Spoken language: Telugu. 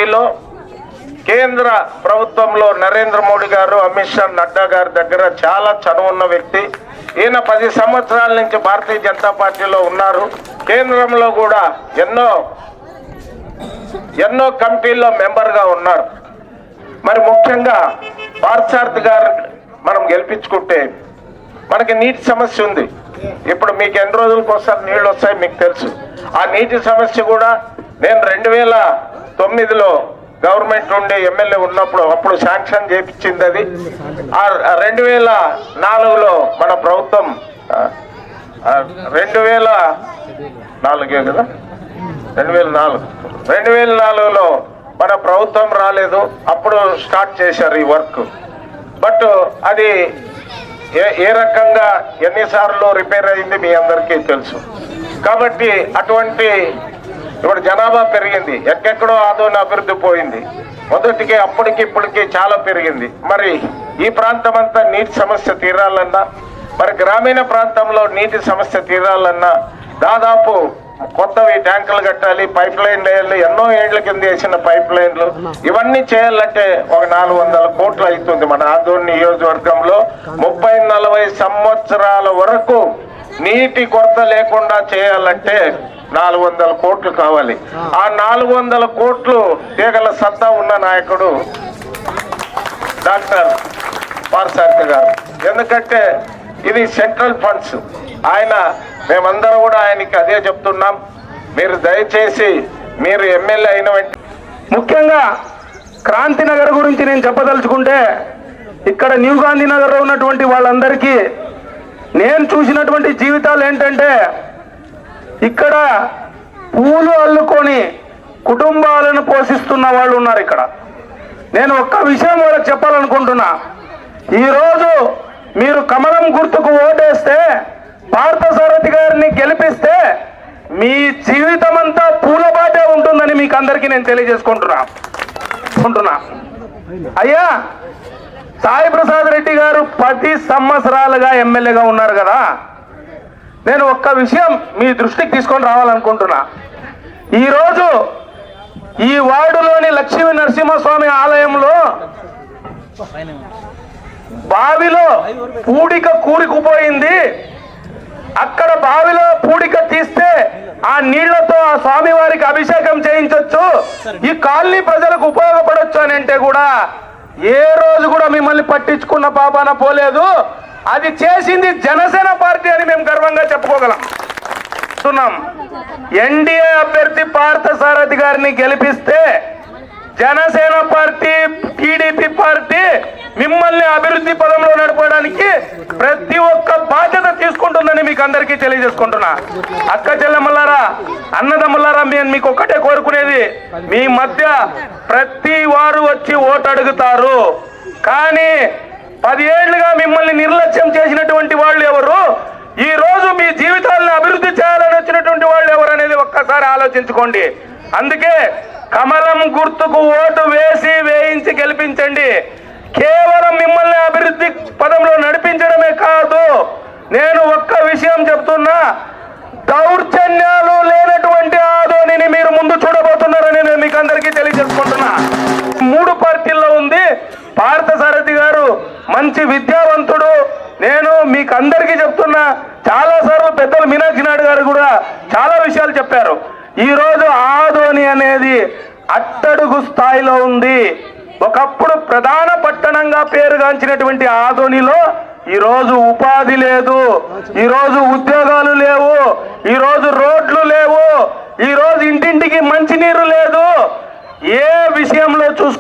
పార్టీలో కేంద్ర ప్రభుత్వంలో నరేంద్ర మోడీ గారు, అమిత్ షా, నడ్డా గారి దగ్గర చాలా చనువున్న వ్యక్తి. ఈయన 10 సంవత్సరాల నుంచి భారతీయ జనతా పార్టీలో ఉన్నారు. కేంద్రంలో కూడా ఎన్నో కమిటీల్లో మెంబర్గా ఉన్నారు. మరి ముఖ్యంగా పార్థసారథి గారు మనం గెలిపించుకుంటే మనకి నీటి సమస్య ఉంది. ఇప్పుడు మీకు ఎన్ని రోజులకు ఒకసారి నీళ్ళు వస్తాయి మీకు తెలుసు. ఆ నీటి సమస్య కూడా నేను 2009లో గవర్నమెంట్ నుండి ఎమ్మెల్యే ఉన్నప్పుడు అప్పుడు శాంక్షన్ చేయించింది. అది 2004లో మన ప్రభుత్వం 2004 కదా 2004లో మన ప్రభుత్వం రాలేదు. అప్పుడు స్టార్ట్ చేశారు ఈ వర్క్. బట్ అది ఏ రకంగా ఎన్నిసార్లు రిపేర్ అయింది మీ అందరికీ తెలుసు. కాబట్టి అటువంటి ఇప్పుడు జనాభా పెరిగింది, ఎక్కడెక్కడో ఆదోని అభివృద్ధి పోయింది. మొదటికి అప్పటికి ఇప్పటికి చాలా పెరిగింది. మరి ఈ ప్రాంతం అంతా నీటి సమస్య తీరాలన్నా, మరి గ్రామీణ ప్రాంతంలో నీటి సమస్య తీరాలన్నా దాదాపు కొత్తవి ట్యాంకులు కట్టాలి, పైప్ లైన్ వేయాలి. ఎన్నో ఏళ్ల కింద వేసిన పైప్ లైన్లు ఇవన్నీ చేయాలంటే ఒక 400 కోట్లు అవుతుంది. మన ఆదోని నియోజకవర్గంలో 30-40 సంవత్సరాల వరకు నీటి కొరత లేకుండా చేయాలంటే 400 కోట్లు కావాలి. ఆ 400 కోట్లు తీగల సత్తా ఉన్న నాయకుడు డాక్టర్ పార్థసారథి గారు. ఎందుకంటే ఇది సెంట్రల్ ఫండ్స్. మేమందరం కూడా ఆయనకి అదే చెప్తున్నాం. మీరు దయచేసి మీరు ఎమ్మెల్యే అయిన వెంటనే ముఖ్యంగా క్రాంతి నగర్ గురించి నేను చెప్పదలుచుకుంటే, ఇక్కడ న్యూ గాంధీ నగర్లో ఉన్నటువంటి వాళ్ళందరికీ నేను చూసినటువంటి జీవితాలు ఏంటంటే, ఇక్కడ పూలు అల్లుకొని కుటుంబాలను పోషిస్తున్న వాళ్ళు ఉన్నారు. ఇక్కడ నేను ఒక్క విషయం వాళ్ళకి చెప్పాలనుకుంటున్నా. ఈరోజు మీరు కమలం గుర్తుకు ఓటేస్తే, పార్థసారథి గారిని గెలిపిస్తే మీ జీవితం అంతా పూలబాటే ఉంటుందని మీకు అందరికీ నేను తెలియజేసుకుంటున్నా. అయ్యా, సాయి ప్రసాద్ రెడ్డి గారు 10 సంవత్సరాలుగా ఎమ్మెల్యేగా ఉన్నారు కదా. నేను ఒక్క విషయం మీ దృష్టికి తీసుకొని రావాలనుకుంటున్నా. ఈరోజు ఈ వార్డులోని లక్ష్మీ నరసింహస్వామి ఆలయంలో బావిలో పూడిక కూరుకుపోయింది. అక్కడ బావిలో పూడిక తీస్తే ఆ నీళ్లతో ఆ స్వామి వారికి అభిషేకం చేయించవచ్చు, ఈ కాలనీ ప్రజలకు ఉపయోగపడవచ్చు అని అంటే కూడా ఏ రోజు కూడా మిమ్మల్ని పట్టించుకున్న పాపాన పోలేదు. అది చేసింది జనసేన పార్టీ అని మేము గర్వంగా చెప్పుకోగలం. ఎన్డీఏ అభ్యర్థి పార్థసారథి గారిని గెలిపిస్తే జనసేన పార్టీ, టీడీపీ పార్టీ మిమ్మల్ని అభివృద్ధి పదంలో నడపడానికి ప్రతి ఒక్క బాధ్యత తీసుకుంటుందని మీకు అందరికీ తెలియజేసుకుంటున్నా. అక్క చెల్లెమ్మలారా, అన్నదమ్ములారా, మీకు ఒక్కటే కోరుకునేది, మీ మధ్య ప్రతి వారు వచ్చి ఓటు అడుగుతారు. కానీ 10 ఏళ్లుగా మిమ్మల్ని నిర్లక్ష్యం చేసినటువంటి వాళ్ళు ఎవరు, ఈ రోజు మీ జీవితాలను అభివృద్ధి చేయాలని వచ్చినటువంటి వాళ్ళు ఎవరు అనేది ఒక్కసారి ఆలోచించుకోండి. అందుకే కమలం గుర్తుకు ఓటు వేయించి గెలిపించండి. కేవలం మిమ్మల్ని అభివృద్ధి పదంలో నడిపించడమే కాదు, నేను ఒక్క విషయం చెప్తున్నా, దౌర్జన్యాలు లేనటువంటి ఆదోనిని మీరు ముందు చూడబోతున్నారని నేను మీకు అందరికీ తెలియజేసుకుంటున్నా. 3 పార్టీల్లో ఉంది. పార్థసారథి గారు మంచి విద్యావంతుడు. నేను మీకు అందరికీ చెప్తున్నా, చాలాసార్లు పెద్దలు మీనాక్షి నాయుడు గారు కూడా చాలా విషయాలు చెప్పారు. ఈరోజు ఆదోని అనేది అట్టడుగు స్థాయిలో ఉంది. ఒకప్పుడు ప్రధాన పట్టణంగా పేరుగాంచినటువంటి ఆదోనిలో ఈరోజు ఉపాధి లేదు, ఈరోజు ఉద్యోగాలు లేవు, ఈరోజు రోడ్లు లేవు, ఈరోజు ఇంటింటికి మంచినీరు లేదు. ఏ విషయంలో చూసుకో